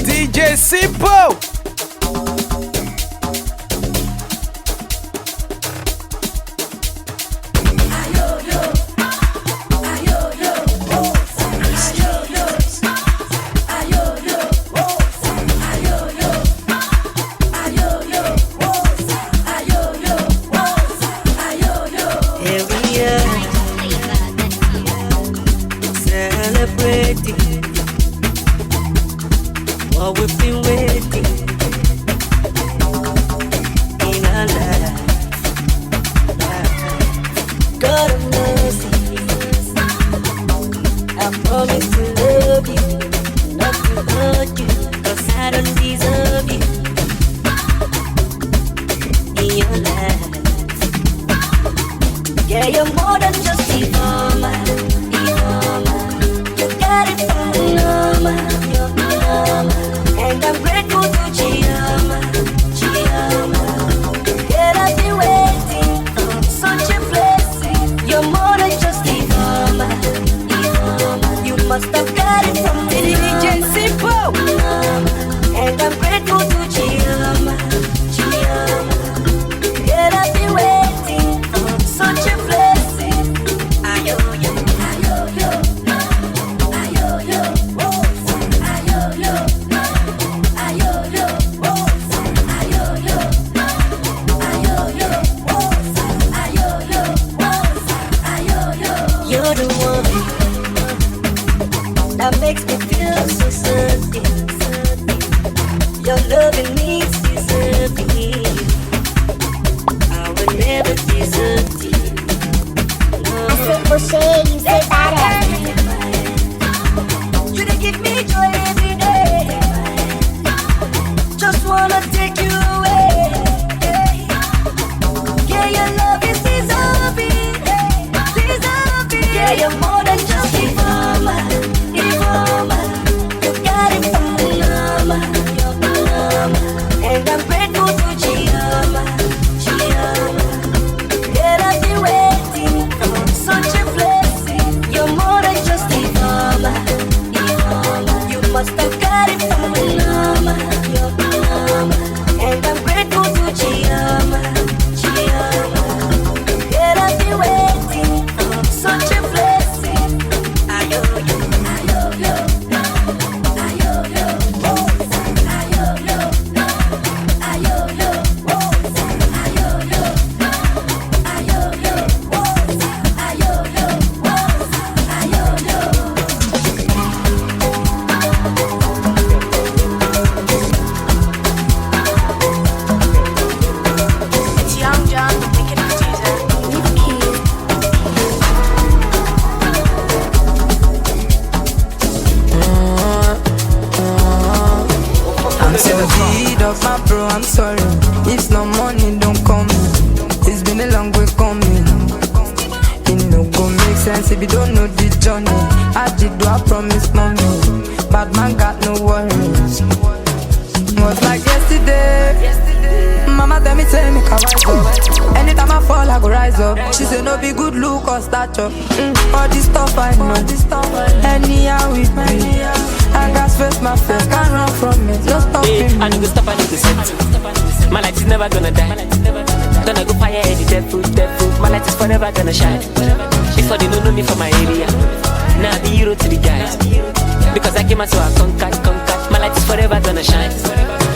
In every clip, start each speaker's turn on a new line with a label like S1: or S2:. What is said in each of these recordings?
S1: DJ Simpo.
S2: What we've been waiting in our life. God of mercy, I promise to love you, not to hurt you, 'cause I don't deserve you in your life. Yeah, you're more than just Ifoma. You got it from the Loma. And I'm grateful to Chioma. Yeah, I've been waiting for such a blessing. You're more than just Ifoma. You must have got it from the DJ Simpo. And I'm grateful to Chioma. Yeah, I've been waiting for such a blessing. Ayo, yo, ayo, yo, ayo, yo, ayo, yo. You're the one that makes me feel so certain. Your loving me is deserving. I will never desert you. No.
S3: I said for shame, you said that.
S2: You done give me joy every day. Just wanna take you away. Yeah, your love is deserving. Yeah, you're more than just Ifoma. You got it from the Loma. And I'm grateful to Chioma. Yeah, I've been waiting for such a blessing. You're more than just Ifoma. You must have got it from the Loma. And I'm grateful to Chioma. Yeah, I've been waiting for such a blessing. Ayo, yo, ayo, yo, ayo, yo, ayo, yo, ayo, yo, ayo, yo, ayo, yo, ayo, yo, ayo, yo.
S4: It's Young John, the wicked producer.
S5: I'm so deed of my bro, I'm sorry. If no money don't come, it's been a long way coming. It no go make sense if you don't know the journey. I did do I promise mommy, bad man got no worries. Was like yesterday, mama tell me make I rise up. Anytime I fall I go rise up. She say no be good look or stature. All this stuff I know, anyhow we be. I got face my face, can't run from it. No stopping me.
S6: I need to stop, I need to set. My light is never gonna die. Gonna go fire any dead food. My light is forever gonna shine. Before they don't know me from my area, now I be hero to the guys. Because I came out so I conquered. My light is forever gonna shine.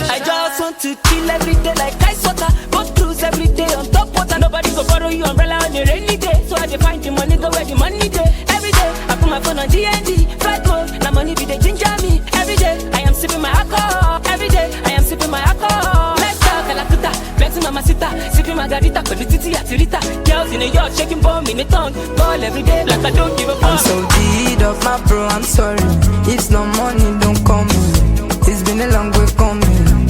S6: I just want to chill every day like ice water. Go cruise every day on top water. Nobody go borrow you umbrella on a rainy day. So I dey find the money, go where the money day. Every day I put my phone on DND. Flight mode, now money be the ginger me. Every day I am sipping my alcohol. Every day I am sipping my alcohol. Let's talk Calacuta, Betty Mamacita, sipping margarita, Colititi Atirita. Girls in a yacht shaking bomb in the tongue. Ball every day like I don't give a fuck.
S5: I'm so deed of my bro, I'm sorry. If no money don't come, it's been a long way coming.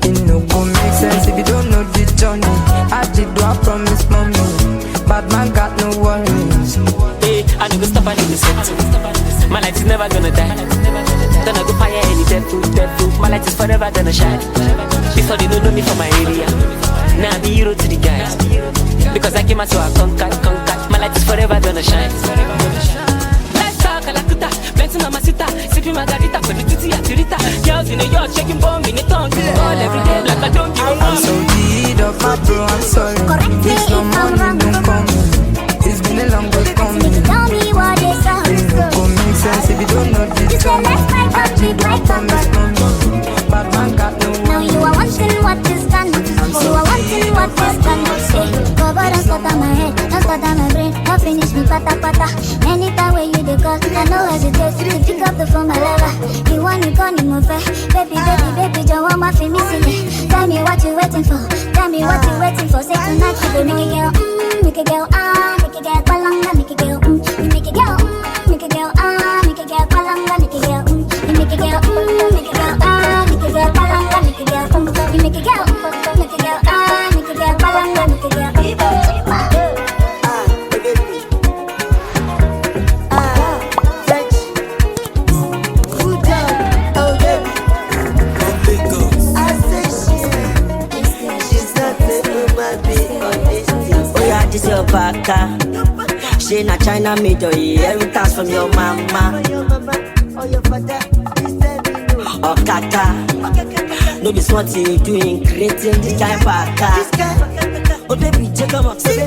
S5: It no go make sense if you don't know the journey. I did do I promise mommy, bad man got no worries.
S6: Hey, I need to stop, I need to set. My light is never gonna die. Gonna go fire any dead food. My light is forever gonna shine. Before they don't know me from my area, now I be hero to the guys. Because I came out so I conquered. My light is forever gonna shine. Let's talk Calacuta, Betty mamacita, sipping margarita for the titty atirita. Girls in the yard shaking bomb in the tongue. All every day like I don't give a fuck.
S5: I'm so deed of my bro, I'm sorry. It's no money, don't come. It's been a long way coming.
S3: Tell me what is up.
S5: It don't make sense if you don't know the
S3: You said let's fight up, big like thunder.
S5: Bad man got no
S3: Now you are wanting what is done. You are wanting what is done. Go but don't start on my head, don't start on my brain. Don't finish me pata pata. Anytime where you dey call, I know hesitate to pick up the phone, my lover. You want to call me more fair. Baby, baby, baby, don't want my feel missing. Tell me what you waiting for. Tell me what you waiting for. Say tonight you go make it girl, make it girl, make it girl, palanga, make it girl, you make it girl, make it girl, make it girl, palanga, make it girl, you make it girl, make it girl, make it girl, palanga, make it girl, you make it girl, make it girl, make it girl, palanga, make it girl.
S7: This your baka. She na China made your inheritance from your mama. Oh kaka. No be what you doing, creating this kind of baka. Oh baby, check come up. See,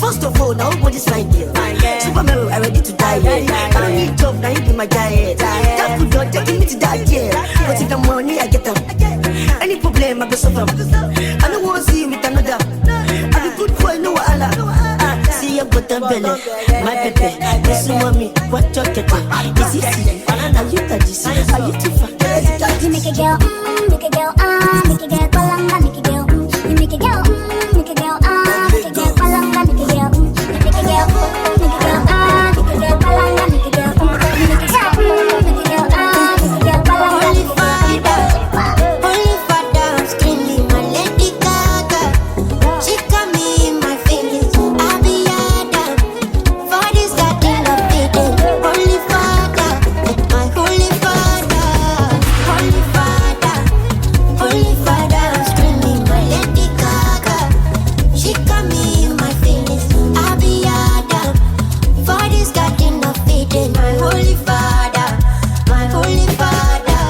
S7: first of all, now nobody's fine here. Superman, I ready to die. I don't need job, now you be my guy. That food not taking me to die. But if the money I get them, any problem I go solve them. I don't want to see you with another. I'm a good boy, no Allah. See your bottom belly, my baby. Listen to me, what you're getting. Is it easy? Are you touchy? Are you too far?
S3: You make a girl, make a girl, make a girl, palanga, make a girl, you make a girl, make a girl, make a girl, palanga, make a girl, you make a girl, make a girl, make a girl, palanga, make a girl, you make a girl, make a girl, make a girl, palanga, make a girl.
S2: Holy Father, I'm screaming, my lady Gaga. She got me in my feelings. I be Adam. For this goddamn of feeding. Holy Father, my Holy Father. Holy Father, Holy Father, I'm screaming, my lady Gaga. She got me in my feelings. I be Adam. For this goddamn of feeding. My Holy Father, my Holy Father.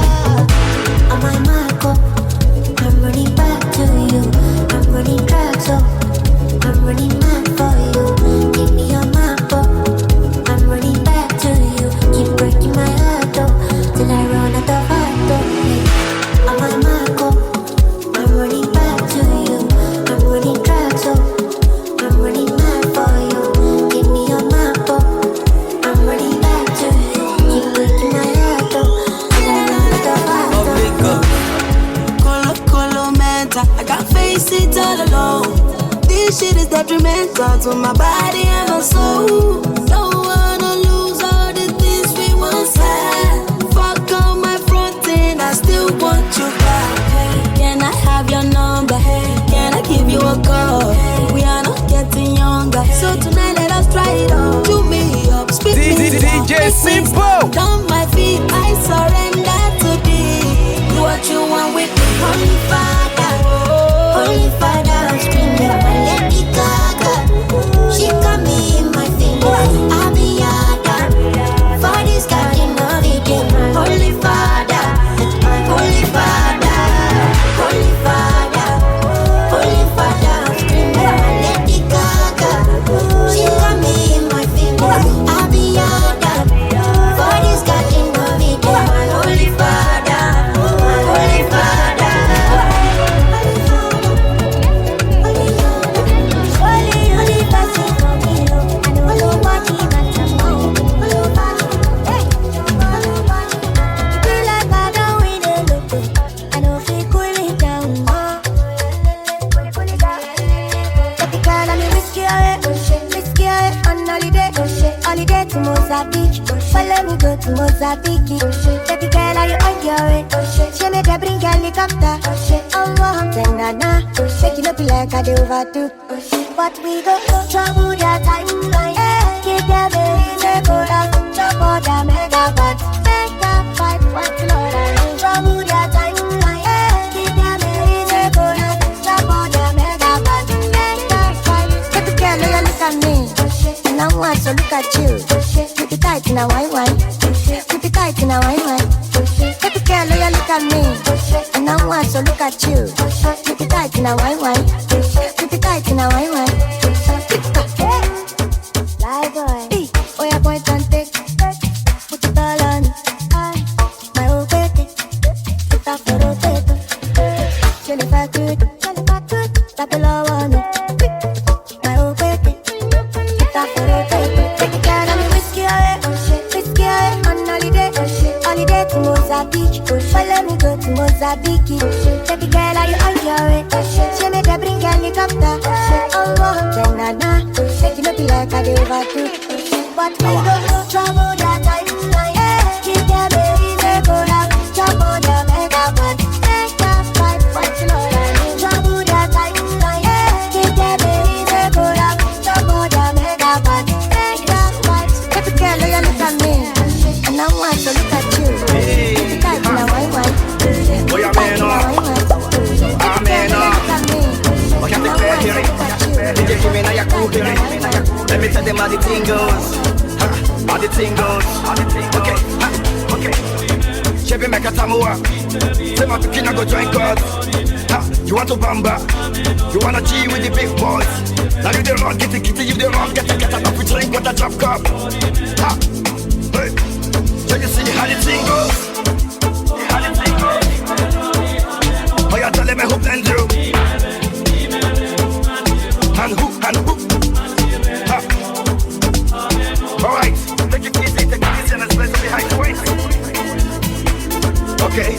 S2: I'm my Marco. I'm running back to you. I'm running back, so I'm running back for you. Give me your Marco. I'm running back to you. Keep breaking my heart, oh, till I run out of heart, oh. I'm my Marco. I'm running back to you. I'm running back, so I'm running back for you. Give me your Marco. I'm running back to you. Keep breaking my heart, oh, till I run out of heart, oh.
S8: Colo mental, I can't face it all alone. This shit is detrimental to my body and my soul. Don't wanna lose all the things we once had. Fuck on my front end, I still want you back. Can I have your number? Can I give you a call? We are not getting younger, so tonight let us try it on. Do me up, spit me down,
S1: DJ Simpo.
S8: down my feet, I surrender to thee. Do what you want with me, Holy Father.
S2: Holy Father, I'm screaming, my lady Gaga. She got me in my feelings. I be Adam. For this garden of Eden. Holy Father, my Holy Father. Holy Father, Holy Father, I'm screaming, my lady Gaga. She got me in my feelings. I be Adam. For this garden of Eden. My Holy Father, my Holy Father.
S3: Holiday to Mozambique, follow me go to Mozambique. Baby girl, are you on your way? She made a bring helicopter. Oh, na shake it up like I do overdo. But we go trouble that timeline. Keep them in the corner, jump on the megawatt. Make that fight, what's Lord? Trouble that timeline. Keep them in the corner, jump on the megawatt. Make that fight. Baby girl, you look at me. And I want to look at you. Keep it tight now, why? Keep it tight in a wine. Baby girl, oh, you look at me, and I want to look at you. Keep it tight in a wine. Keep it tight in a wine. Live boy, oh yeah, point and take. Put it all on, my old baby. Put up for rotate. Chill if I could, tap the low on it. My old baby. Put up for rotate. Take it down on me, whiskey away, on holiday, holiday to Mozambique. Follow me go to Mozambique. Baby girl, are you on your way? She made her bring helicopter. Oh, then make it look like I did overdo. But we don't travel that time. Keep your baby, they go down. Travel the mega one. Make that fight, what you know I mean. Travel that time. Keep your baby, they go down. Travel the mega one. Make that fight. Baby girl, you look at me, and I want to look at you. Keep it tight in a wine.
S1: Oh, yeah, man, oh, yeah, the fair hearing. DJ, give me now your cool hearing. Let me tell them how the thing goes. How the thing goes. Okay, okay. Chevy make a tamua. Say my pikin, I go join God. You want to bamba? You wanna G with the big boys? Now you the wrong, get the kitty, you the wrong, get a up, we drink with a drop cup. Hey, so you see how the thing goes? How the thing goes? Oh, you tell them who blend you. And who? Alright, take it easy and let's place it behind the waist. Okay.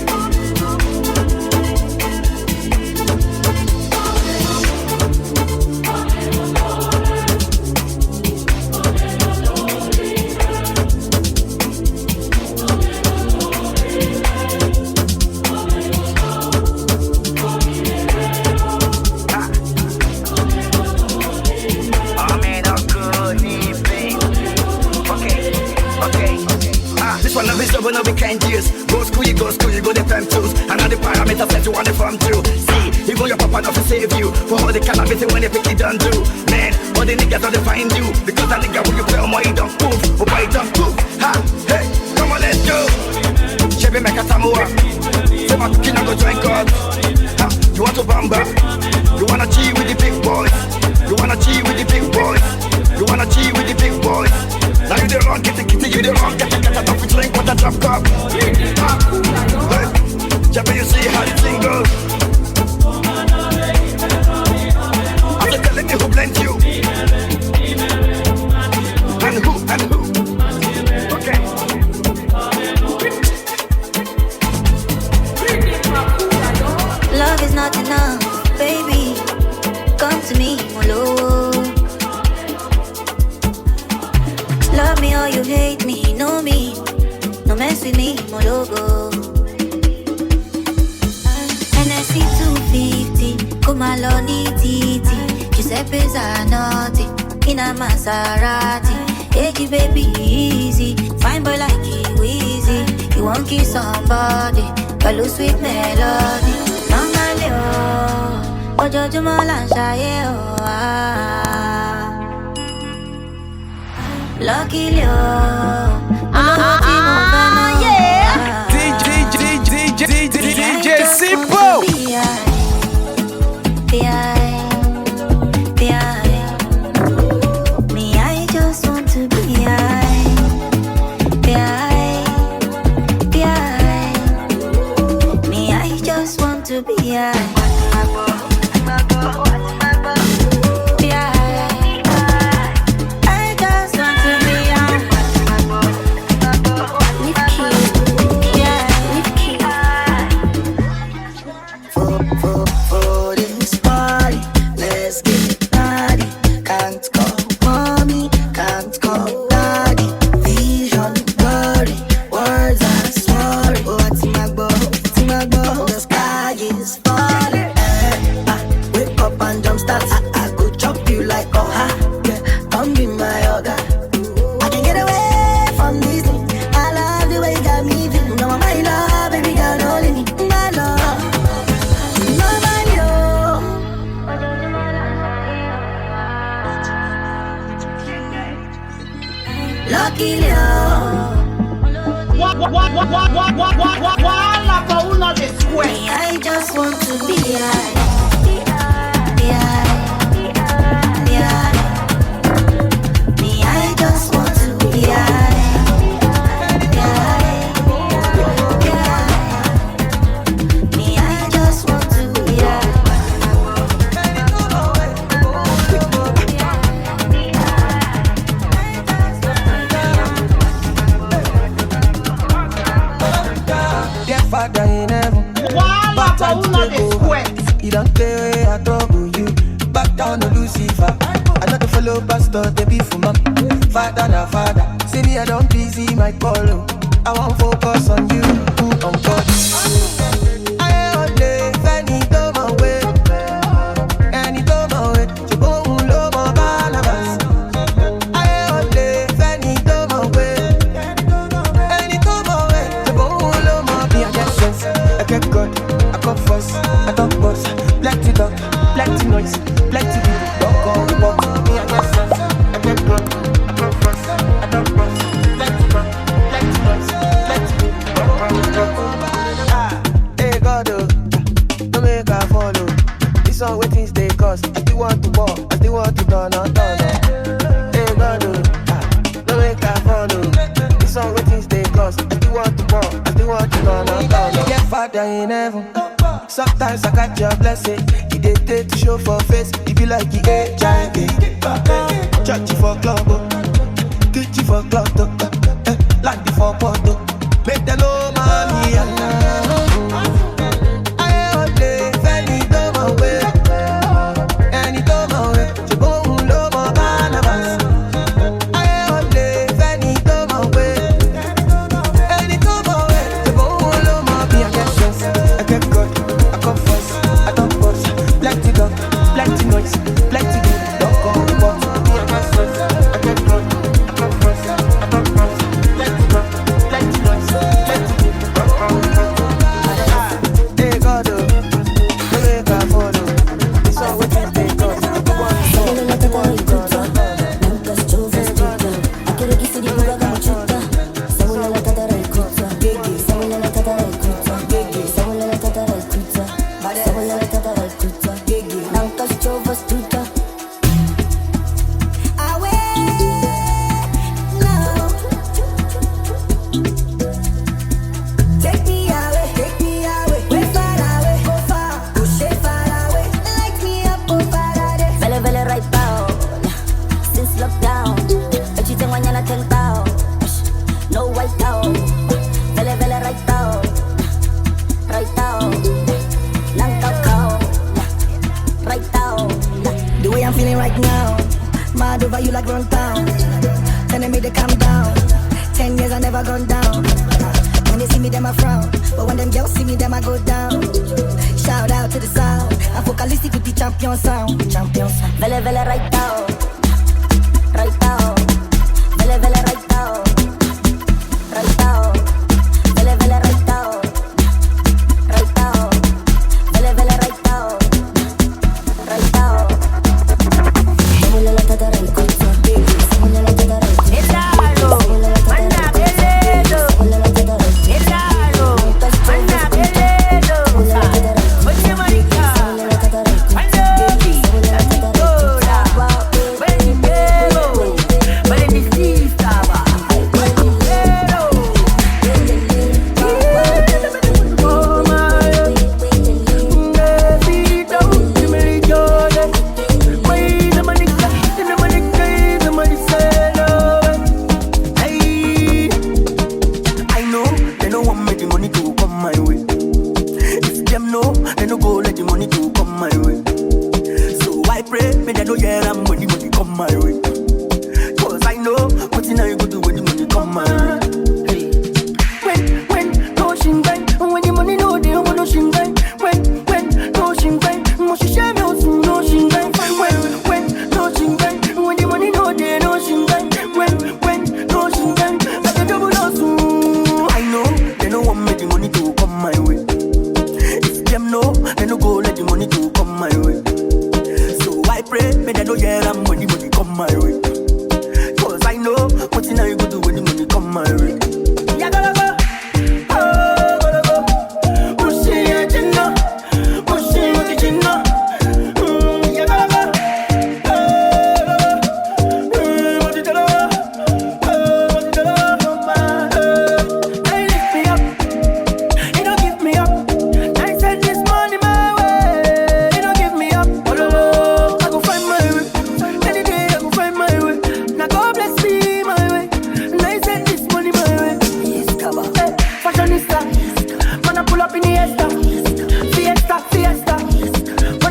S1: When we can't use go school, you go the fem tools. And now the parameters that you want to farm through. See, even your papa not to save you. For all the cannabis when they pick it done do. Man, all the niggas don't find you. Because that nigga when you play on my don't move. Oh boy, don't move. Ha, hey, come on, let's go. Chevy make a tamua. Say my pikin, I go join God. Ha, you want to bamba? You wanna G with the big boys? You wanna G with the big boys? You wanna G with the big boys? Now you the wrong, get the kitty, you the wrong, get a up, we drink with a drop cup. Hey, Jabba, you see how the thing goes. I'm just telling you who blends you. And who? Okay.
S8: Love is not enough, baby. Come to me, Molo. Love me or you hate me, know me. No mess with me, my logo. NSC 250, come along, TT. Giuseppe Zanotti, in a Maserati. Take it, baby, easy. Fine boy like it, Wheezy. You won't kiss somebody, got a sweet melody. Normally, oh, Ojojo Malanshaye, oh, Lucky Leo, yeah.
S1: DJ Simpo.
S8: Me, I just want to be me, I just want to be I just want to be high.
S5: Father in heaven, back time to take over. He don't play I trouble you. Back down to Lucifer. I not to follow pastor, they be for mom. Father na father, see me I don't busy my call. I won't focus on you, on God. I only Fanny do my way, and he do my way. To go low my Barnabas. I only Fanny do my way, and he do my way. To go low my I get God, I come first, I don't boss. Plenty luck, plenty noise, plenty people. Don't go walk me, I get sense. I get God, I come first, I don't boss. Plenty luck, plenty noise, plenty people. Don't go walk. Hey God, don't make her follow. This one waiting stay cause I still want to walk, I still want to turn on. Hey God, don't make her follow. This one waiting stay cause I still want to walk, I still want to turn on. Father in heaven, sometimes I got your blessing. He did take to show for face. He be like the HIV. Churchy for club, Gucci for club, Landy for photo. Make them know mommy and I only Fanny do my way, and he do my way. To go low my Barnabas. I only Fanny do my way, and he do my way. To go low my I get God, I come first, I don't boss. Plenty luck, plenty noise, plenty good. Don't go walk me, I get sense. I get God, I come first, I don't boss. Plenty luck, plenty noise, plenty good. Don't go walk. Hey God, don't make her follow. This all what you take cause you want God. The way I'm feeling right now, mad over you like run town. Telling me to calm down. 10 years I never gone down. When they see me, them I frown. But when them girls see me, them I go down. Shout out to the sound. I'm focalistic with the champion sound. Vele vele right down. Right down. Vele vele right down. Right down. Vele vele right down. Right down. Vele vele right down. Right down. Samula la tada right down. Samula la tada right down. Elalo. Manna beledo. Samula la tada right down. Elalo. Manna beledo. Oye marica. Samula la tada right down. Andobi. Amigola. Benitero. Valenistaba. Benitero. Oh my. DAVIDO. Dimerigione. Wait the money, the money sell. Hey, I know they don't want me the money to come my way. If them know, they don't go let the money to come my way. So I pray, may they know yeah I'm when the money come my way. Cause I know what you know you go do when the money come my way. When no shingai, when the money no they want no shingai. When no shingai, moshi shame no shingai. When no shingai, when the money no they no shingai. When no shingai, I the double no soon. I know they don't want me the money to come my way. If them know, they no go let the money to come my way. So I pray, may they know yeah I'm when the money come my way. Cause I know what you know you go do when the money come my way. Yeah, go.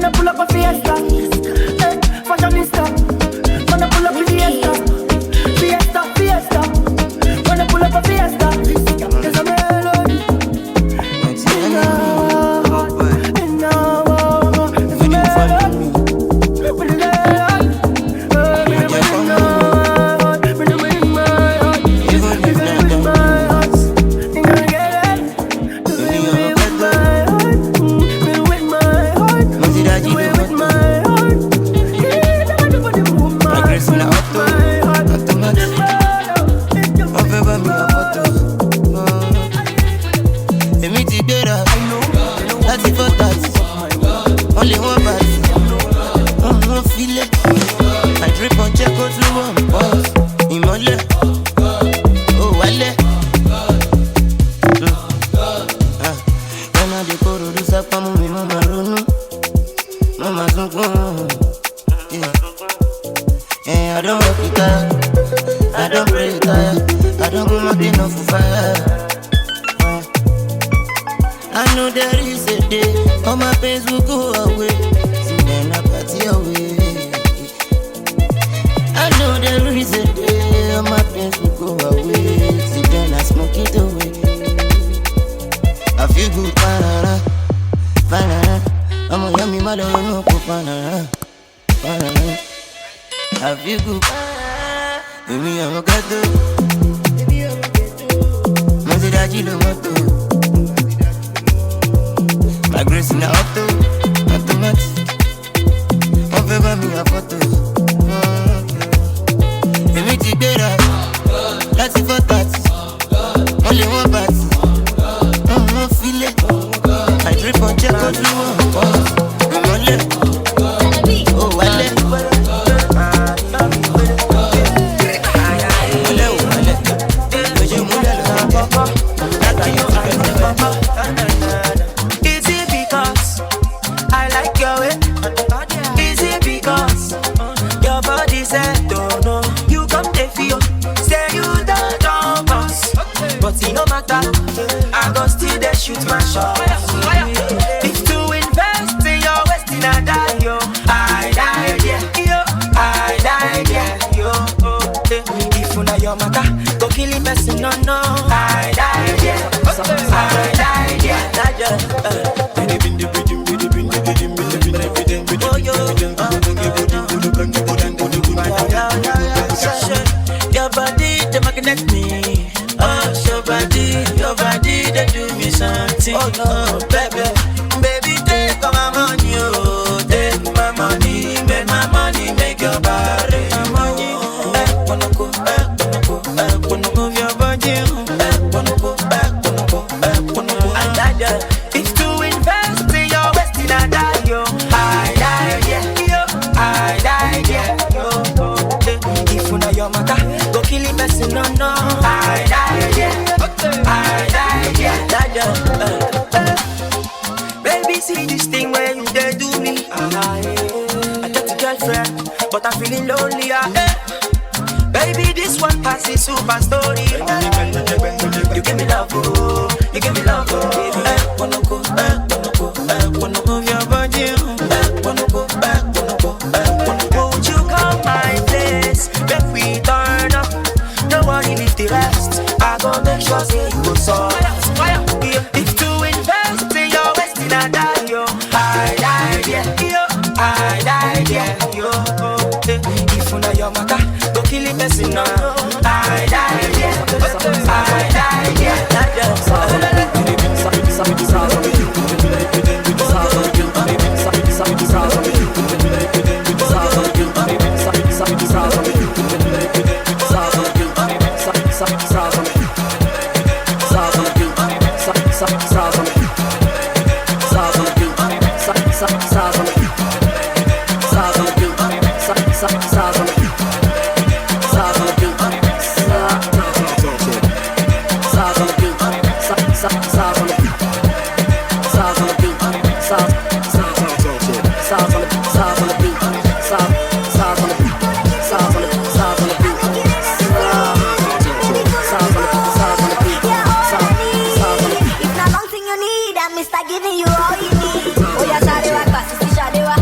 S9: Wanna pull up a fiesta, fashionista. Wanna pull up a fiesta, fiesta. Wanna pull up a fiesta. There's a melody in our heart, in our heart. There's a melody with the love. In our heart, with the in my heart, in my heart. You gonna get it? With my heart, with my heart, with my heart. My grace in the auto, automatic. Over me a photo. Emi ti gbera, láti for that. Only one bad. One feel it. I drip on check out through one pause. Ìmọ́lẹ̀, oh wálẹ̀. When I dey koro do sapa mu mi mo ma ronú, mo ma sunkún. I don't work it out, I don't pray it out, I don't go my pain off fire. I know there is a day, all my pains will go away. See then I party away. I know there is a day, all my pains will go away. See then I smoke it away. I feel good, banana, banana. I'm a yummy mother, no banana, banana. I feel good. Baby, I'm a gato. Maserati lo moto. My grace in the auto, automatic. On fait pas mi a photo. Baby, tu gbera. Láti for that. Only one bat. One feel it. I drip on check out through one pause. Ìmọ́lẹ̀, oh wálẹ̀.
S10: Is it because I like your way? Is it because your body said don't know? You come to feel, say you don't jump us, but it no matter. I go still there shoot my shot. If to invest in your wasting I die yo, I die yeah, yo, I die yeah, yo. If you know your matter, go kill him person no no. I die yeah, I die yeah. Your body, they magnet me. Oh, your body, they do me something. Oh no, baby, take all my money, oh, take my money, make your body money. Wanna go, move your body, wanna go, I die. If to invest in your wasting, I die, yo. I die, yeah, yo. I die, yeah, yo. If you know your matter, go kill him, person, no. I die, yeah. I die, yeah. Baby, see this thing where you they do me. I got a girlfriend, but I'm feeling lonely. Baby, this one passes super story. You give me love, oh, you give me love, oh. Wanna go, wanna move your body, wanna go, won't you come my place? Make we turn up, nobody leave the rest. I gon' make sure say you go so. If to invest in your wasting I die, yo. I die, yeah, yo. I die, yeah, yo. If you know your matter, go kill it, person, no. I die, yeah. I die, yeah.
S3: Giving you all you need. Oh yeah, Shadewa, Sisi Shadewa.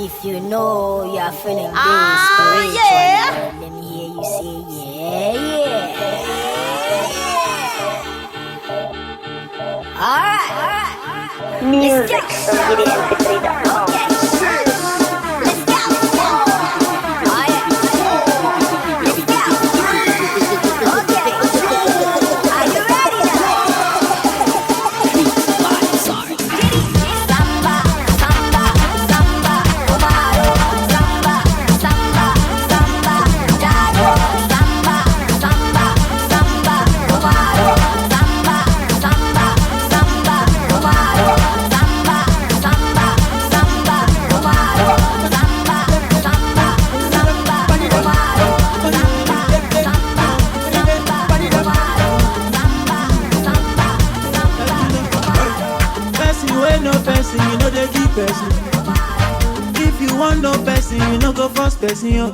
S2: If you know you are feeling this spiritual,
S4: yeah.
S2: let me hear you say yeah. Alright.
S11: Music from GDMP3.com.
S2: Okay. Let's go. Oh yeah. Let's go. Okay. Are you ready now? Samba, samba, samba, Omaro, samba, samba, samba, Jago, samba, samba, samba, Omaro, samba, samba, samba, Omaro, samba, samba, samba, Omaro, samba, samba, samba, Omaro,
S10: Person wey no person, you know they keep person. If you want no person, you know go first person. Yo.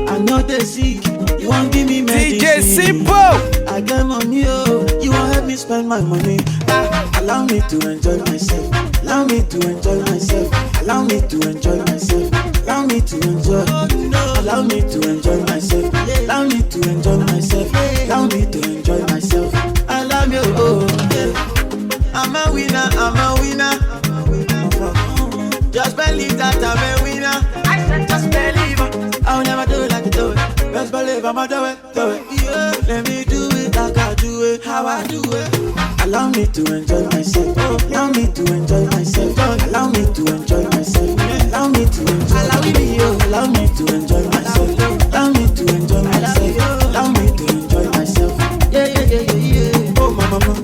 S10: I know they sick, you won't give me medicine.
S1: DJ Simpo.
S10: I get money, oh, you won't help me spend my money. Allow me to enjoy myself. Allow me to enjoy myself. Allow me to enjoy myself. Allow me to enjoy. Allow me to enjoy myself. Allow me to enjoy myself. Allow me to enjoy myself. I love you, oh, yeah. I'm a winner, I'm a winner. Just believe that I'm a winner. I said just believe. I'll never do it like you do it. Just believe I'ma do it, do it. Yeah. Let me do it like I do it, how I do it. Allow me to enjoy myself. Allow me to enjoy myself. Allow me to enjoy myself. Allow me to enjoy. Allow me to enjoy myself. Allow me to enjoy myself. Allow me to enjoy myself. Yeah, yeah, yeah, yeah, yeah. Oh, mama, mama.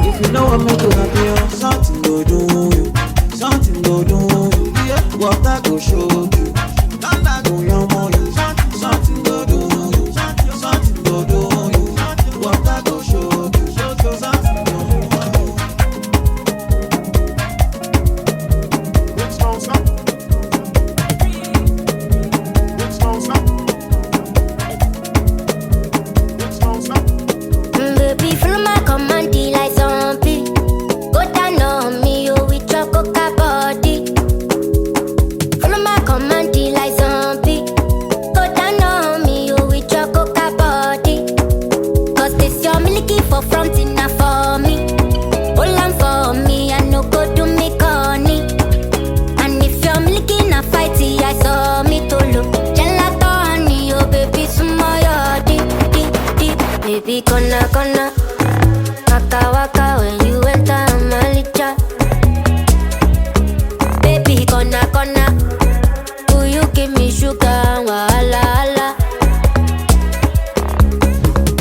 S10: If you know I'm to happy, something go do you, something go do you. Yeah, what I go show you, thunder go your money. Something go do you, something go do you. What I go show you, something go do you. Which song, son? Which song, son? Which song, son?
S3: Baby, follow my command like zombie. Go down on me, you with your coca body. Follow my command like zombie. Go down on me, you with your coca body. Cause this your milky for front enough for me. Hold on for me, I no go do me corny. And if you're milky na fighty, I saw me to look. Gelato honey, oh baby, smile your deep. Baby, gonna waka waka when you enter Malicha. Baby, gonna will you give me sugar? Wala wala.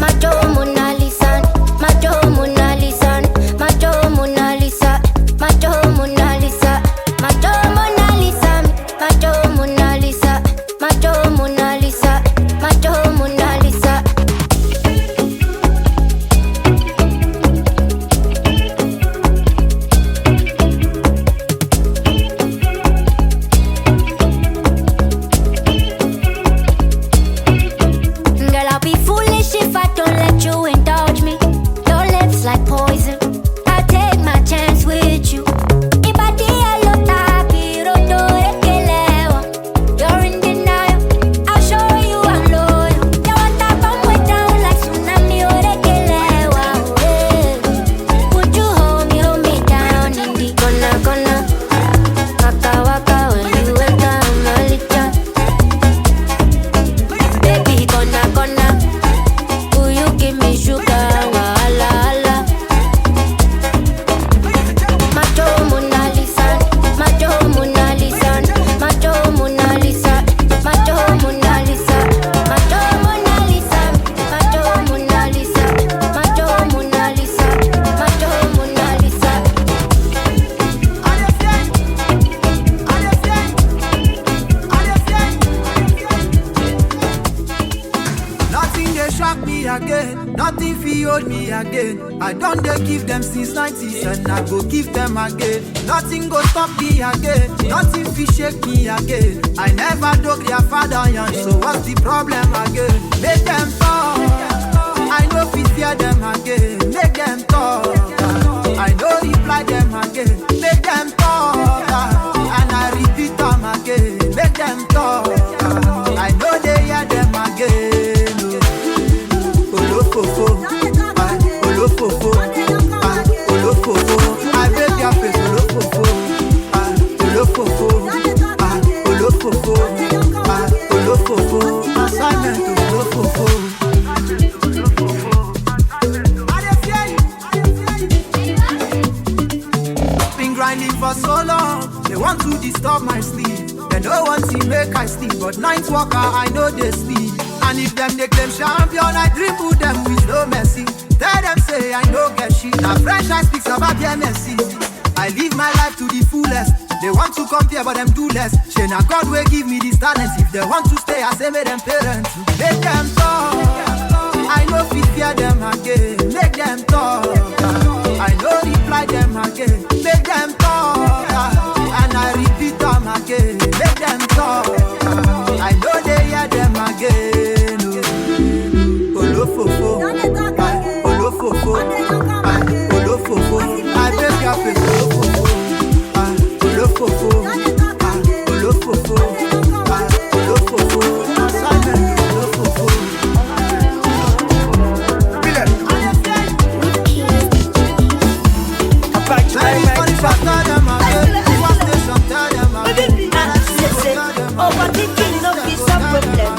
S3: Macho Mona Lisa, Macho Mona Lisa, Macho Mona Lisa, Macho Mona Lisa, Macho Mona Lisa, Macho Mona Lisa, Macho Mona Lisa, Macho Mona Lisa. Girl, I'll be foolish if I don't let you indulge me. Your lips like poison. I'll take my chance with you. You're in denial. I'll show you I'm loyal. You want that bomb way down like tsunami. Would you hold me down in the gonna waka waka when you enter Malicha. Baby, gonna will you give me sugar? Wala wala. Macho Mona Lisa, Macho Mona Lisa, Macho Mona Lisa, Macho Mona Lisa, Macho Mona Lisa, Macho Mona Lisa, Macho Mona Lisa, Macho Mona Lisa.
S9: Nothing they shock me again, nothing feel hold me again. I don't they give them since 90s and I go give them again. Nothing go stop me again, nothing feel shake me again. I never dug their father young, so what's the problem again? Make them fall, I know fi fear them again. Make them talk, I know
S12: for so long. They want to disturb my sleep. They no want to make I sleep, but night walker I know they sleep. And if them they claim champion, I dribble them with no mercy. Tell them say I no get shit. Now French I speak about their mercy. I live my life to the fullest. They want to compare but them do less. Say now God will give me this talent. If they want to stay, I say make them parents. Make them talk. I know fit fear them again. Make them talk. I know reply them again. Make them talk. And I repeat them again. Make them talk. I know they hear them again. Olofofo. Olofofo. Olofofo. I beg your face. Olofofo. Olofofo. Olofofo. Olofofo.
S2: Overthinking no be some problem.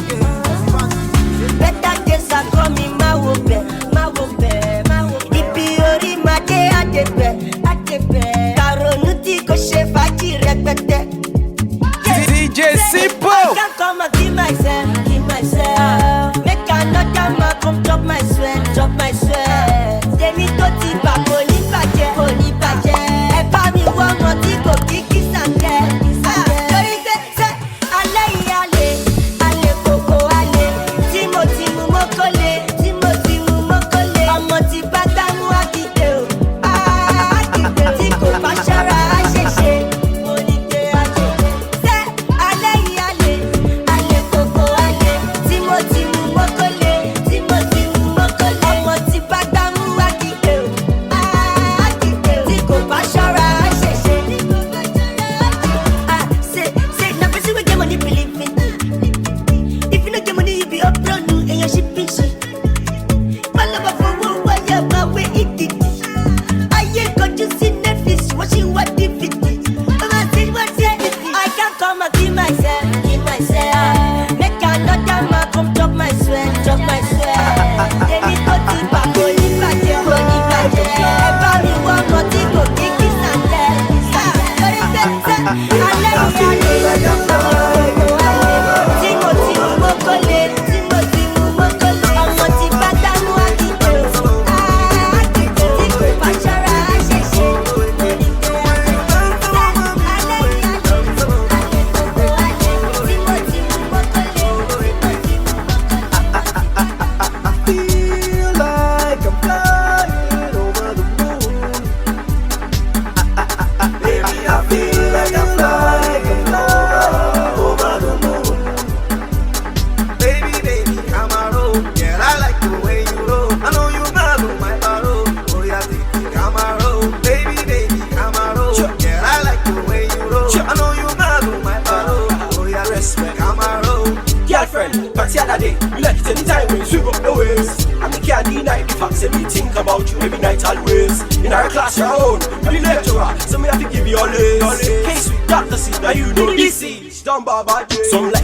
S2: Better days are coming, my wobe. Ipiori my day atepe. Karonuti ko shefaji repete.
S13: DJ Simpo.
S2: I can't come and give myself. Make another man come drop my sweat. They need to tip a pony baje. Epa mi one more tico kiki sande.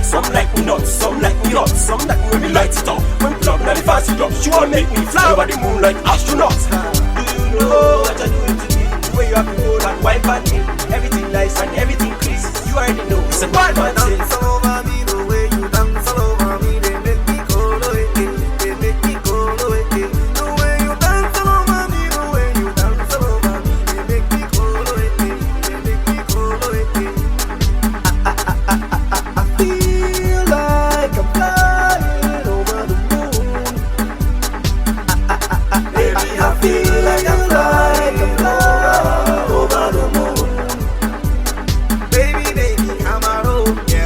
S13: Some like me nuts, some like me hot, some like me when we light it up. When plug now the fancy drops, she wanna make me fly over the moon like astronauts. Do you know what you're doing to me? The way you have to hold and wipe at me, everything nice and everything clean. You already know it's a bad man thing. Dance all over me, the way you dance all over me, they make me go away. They make me go away. The way you dance all over me, the way you dance all over me, they make me go away. They make me go away. I feel like I'm flying over the moon. Baby, I feel like I'm flying over the moon. Baby, come on, yeah.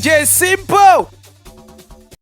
S14: DJ Simpo.